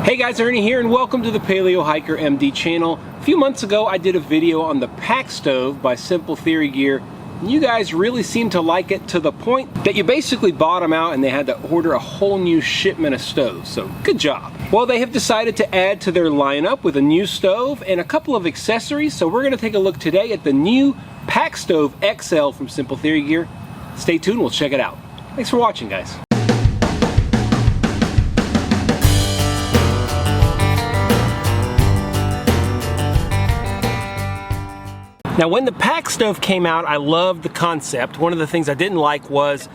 Hey guys, Ernie here and welcome to the Paleo Hiker MD channel. A few months ago I did a video on the Pack Stove by Simple Theory Gear. And you guys really seemed to like it to the point that you basically bought them out and they had to order a whole new shipment of stoves, so good job. Well, they have decided to add to their lineup with a new stove and a couple of accessories, so we're going to take a look today at the new Pack Stove XL from Simple Theory Gear. Stay tuned, we'll check it out. Thanks for watching, guys. Now, when the Pack Stove came out, I loved the concept. One of the things I didn't like was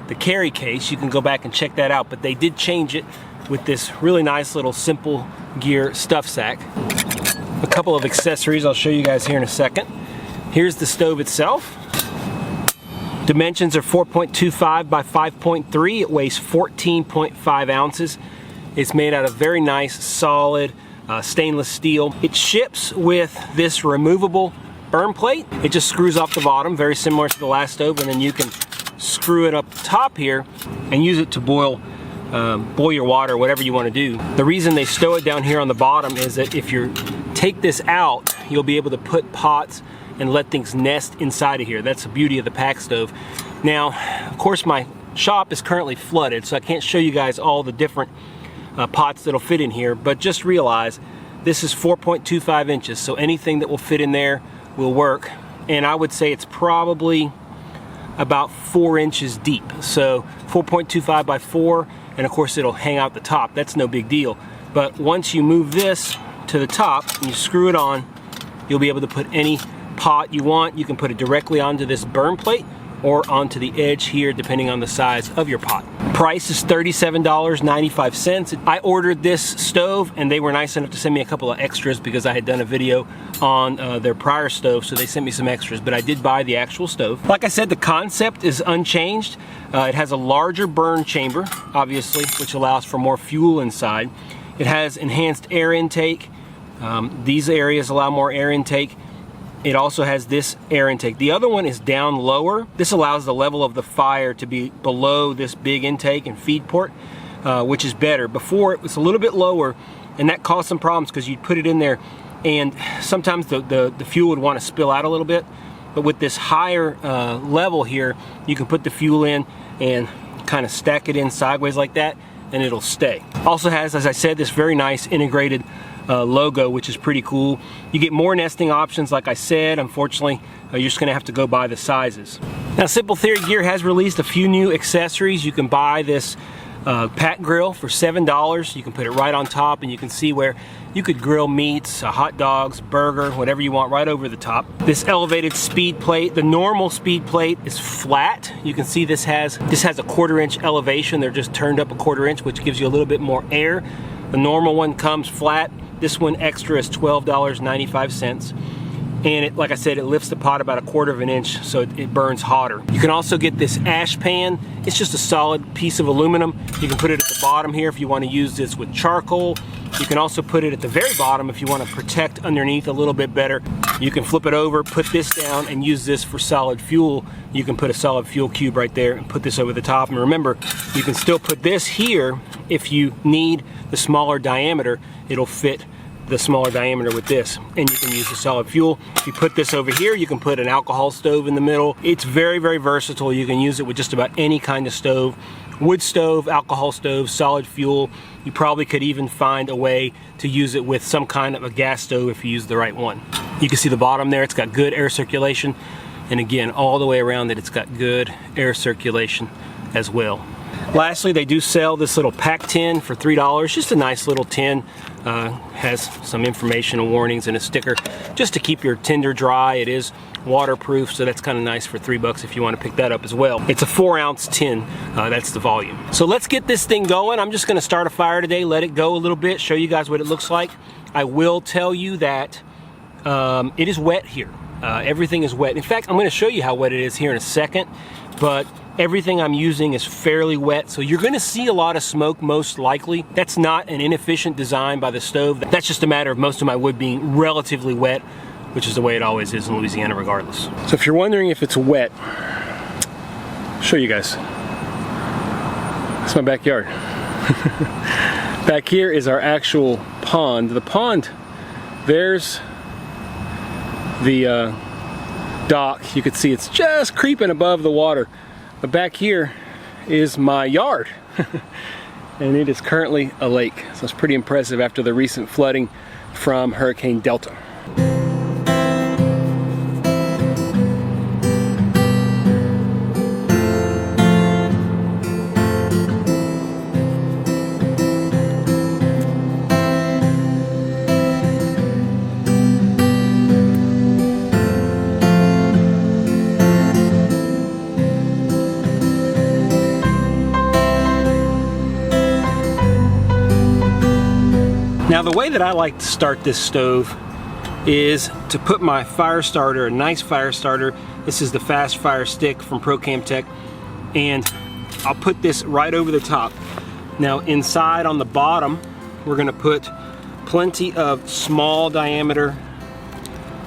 the carry case. You can go back and check that out, but they did change it with this really nice little Simple Gear stuff sack. A couple of accessories I'll show you guys here in a second. Here's the stove itself. Dimensions are 4.25 by 5.3. It weighs 14.5 ounces. It's made out of very nice, solid stainless steel. It ships with this removable burn plate. It just screws off the bottom, very similar to the last stove, and then you can screw it up top here and use it to boil your water, whatever you want to do. The reason they stow it down here on the bottom is that if you take this out, you'll be able to put pots and let things nest inside of here. That's the beauty of the Pack Stove. Now, of course, my shop is currently flooded, so I can't show you guys all the different pots that'll fit in here, but just realize this is 4.25 inches, so anything that will fit in there will work, and I would say it's probably about 4 inches deep, so 4.25 by 4, and of course it'll hang out the top. That's no big deal, but once you move this to the top and you screw it on, you'll be able to put any pot you want. You can put it directly onto this burn plate or onto the edge here, depending on the size of your pot. Price is $37.95. I ordered this stove and they were nice enough to send me a couple of extras because I had done a video on their prior stove, so they sent me some extras, but I did buy the actual stove. Like I said, the concept is unchanged. It has a larger burn chamber, obviously, which allows for more fuel inside. It has enhanced air intake. These areas allow more air intake. It also has this air intake. The other one is down lower. This allows the level of the fire to be below this big intake and feed port, which is better. Before, it was a little bit lower, and that caused some problems because you'd put it in there and sometimes the fuel would want to spill out a little bit. But with this higher level here, you can put the fuel in and kind of stack it in sideways like that, and it'll stay. Also has, as I said, this very nice integrated logo, which is pretty cool. You get more nesting options, like I said. Unfortunately, you're just going to have to go by the sizes. Now, Simple Theory Gear has released a few new accessories. You can buy this pack grill for $7. You can put it right on top, and you can see where you could grill meats, hot dogs, burger, whatever you want, right over the top. This elevated speed plate, the normal speed plate is flat. You can see this has a 1/4 inch elevation. They're just turned up a 1/4 inch, which gives you a little bit more air. The normal one comes flat. This one extra is $12.95. And like I said, it lifts the pot about 1/4 inch, so it burns hotter. You can also get this ash pan. It's just a solid piece of aluminum. You can put it at the bottom here if you want to use this with charcoal. You can also put it at the very bottom if you want to protect underneath a little bit better. You can flip it over, put this down, and use this for solid fuel. You can put a solid fuel cube right there and put this over the top. And remember, you can still put this here if you need the smaller diameter. It'll fit the smaller diameter with this, and you can use the solid fuel. If you put this over here, you can put an alcohol stove in the middle. It's very, very versatile. You can use it with just about any kind of stove. Wood stove, alcohol stove, solid fuel. You probably could even find a way to use it with some kind of a gas stove if you use the right one. You can see the bottom there, it's got good air circulation, and again, all the way around it, it's got good air circulation as well. Lastly, they do sell this little pack tin for $3. Just a nice little tin. Has some information and warnings and a sticker just to keep your tinder dry. It is waterproof, so that's kind of nice for $3 if you want to pick that up as well. It's a 4-ounce tin. That's the volume. So let's get this thing going. I'm just going to start a fire today, let it go a little bit, show you guys what it looks like. I will tell you that it is wet here. Everything is wet. In fact, I'm going to show you how wet it is here in a second, but everything I'm using is fairly wet, so you're going to see a lot of smoke most likely. That's not an inefficient design by the stove. That's just a matter of most of my wood being relatively wet, which is the way it always is in Louisiana regardless. So if you're wondering if it's wet, I'll show you guys. It's my backyard. Back here is our actual pond. The pond, there's the dock. You can see it's just creeping above the water. But back here is my yard. And it is currently a lake. So it's pretty impressive after the recent flooding from Hurricane Delta. Now the way that I like to start this stove is to put my fire starter, a nice fire starter. This is the Fast Fire Stick from ProCamTech, and I'll put this right over the top. Now inside on the bottom, we're gonna put plenty of small diameter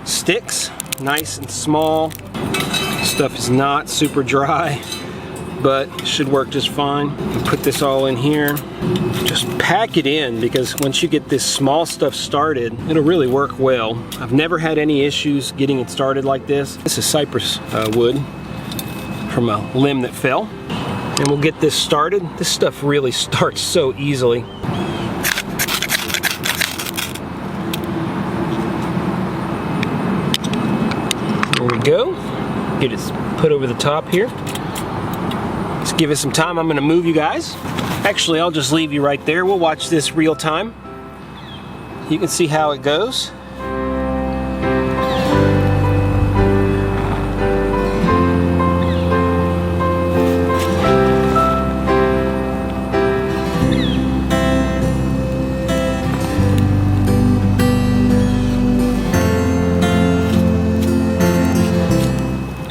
sticks, nice and small. Stuff is not super dry, but should work just fine. Put this all in here. Just pack it in, because once you get this small stuff started, it'll really work well. I've never had any issues getting it started like this. This is cypress wood from a limb that fell. And we'll get this started. This stuff really starts so easily. There we go. Get it put over the top here. Let's give it some time. I'm gonna move you guys. Actually, I'll just leave you right there. We'll watch this real time. You can see how it goes.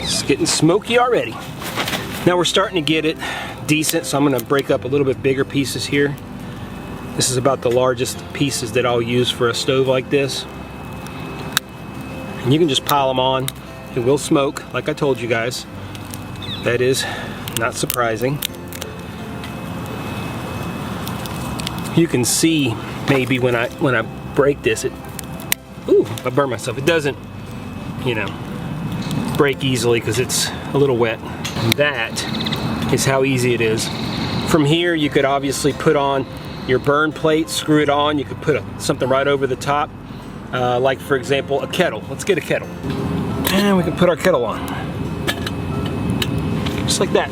It's getting smoky already. Now we're starting to get it decent, so I'm going to break up a little bit bigger pieces here. This is about the largest pieces that I'll use for a stove like this. And you can just pile them on. It will smoke, like I told you guys. That is not surprising. You can see maybe when I break this, ooh, I burn myself. It doesn't, you know, break easily because it's a little wet. And that is how easy it is. From here, you could obviously put on your burn plate, screw it on. You could put something right over the top, like for example, a kettle. Let's get a kettle. And we can put our kettle on. Just like that.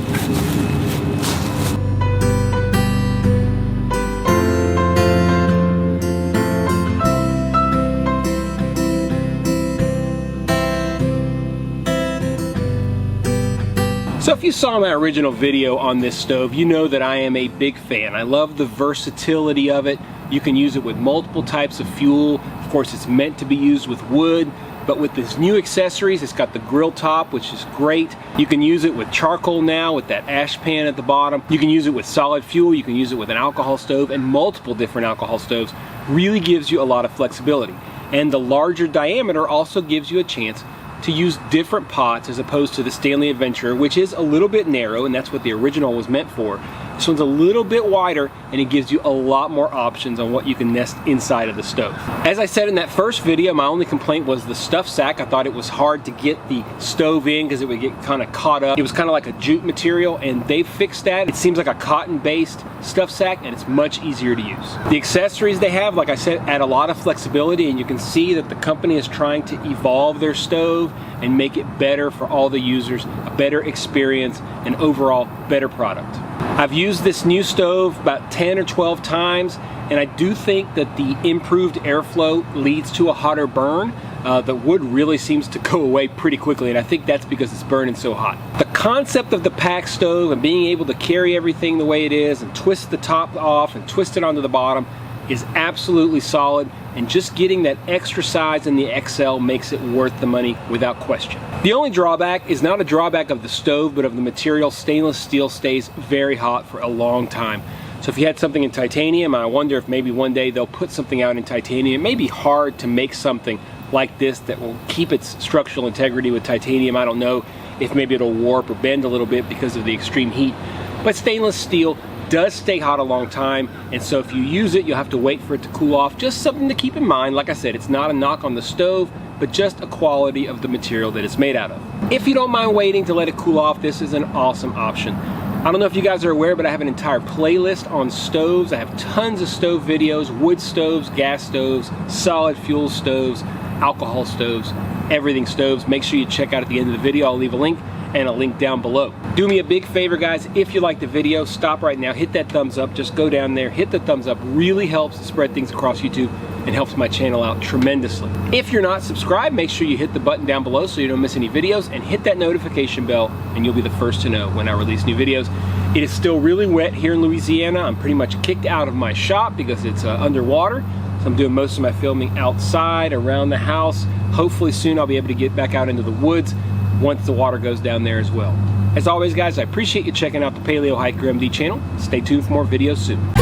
So if you saw my original video on this stove, you know that I am a big fan. I love the versatility of it. You can use it with multiple types of fuel. Of course, it's meant to be used with wood, but with these new accessories, it's got the grill top, which is great. You can use it with charcoal now, with that ash pan at the bottom. You can use it with solid fuel. You can use it with an alcohol stove, and multiple different alcohol stoves. Really gives you a lot of flexibility. And the larger diameter also gives you a chance to use different pots as opposed to the Stanley Adventurer, which is a little bit narrow, and that's what the original was meant for. This one's a little bit wider, and it gives you a lot more options on what you can nest inside of the stove. As I said in that first video, my only complaint was the stuff sack. I thought it was hard to get the stove in because it would get kind of caught up. It was kind of like a jute material, and they fixed that. It seems like a cotton-based stuff sack, and it's much easier to use. The accessories they have, like I said, add a lot of flexibility, and you can see that the company is trying to evolve their stove and make it better for all the users, a better experience, and overall better product. I've used this new stove about 10 or 12 times, and I do think that the improved airflow leads to a hotter burn. The wood really seems to go away pretty quickly, and I think that's because it's burning so hot. The concept of the pack stove and being able to carry everything the way it is and twist the top off and twist it onto the bottom is absolutely solid, and just getting that extra size in the XL makes it worth the money without question. The only drawback is not a drawback of the stove, but of the material. Stainless steel stays very hot for a long time. So if you had something in titanium, I wonder if maybe one day they'll put something out in titanium. It may be hard to make something like this that will keep its structural integrity with titanium. I don't know if maybe it'll warp or bend a little bit because of the extreme heat. But stainless steel does stay hot a long time, and so if you use it, you'll have to wait for it to cool off. Just something to keep in mind. Like I said, it's not a knock on the stove, but just a quality of the material that it's made out of. If you don't mind waiting to let it cool off, this is an awesome option. I don't know if you guys are aware, but I have an entire playlist on stoves. I have tons of stove videos, wood stoves, gas stoves, solid fuel stoves, alcohol stoves, everything stoves. Make sure you check out at the end of the video. I'll leave a link and a link down below. Do me a big favor, guys. If you like the video, stop right now, hit that thumbs up. Just go down there, hit the thumbs up. Really helps spread things across YouTube and helps my channel out tremendously. If you're not subscribed, make sure you hit the button down below so you don't miss any videos, and hit that notification bell and you'll be the first to know when I release new videos. It is still really wet here in Louisiana. I'm pretty much kicked out of my shop because it's underwater. So I'm doing most of my filming outside, around the house. Hopefully soon I'll be able to get back out into the woods once the water goes down there as well. As always, guys, I appreciate you checking out the Paleo Hiker MD channel. Stay tuned for more videos soon.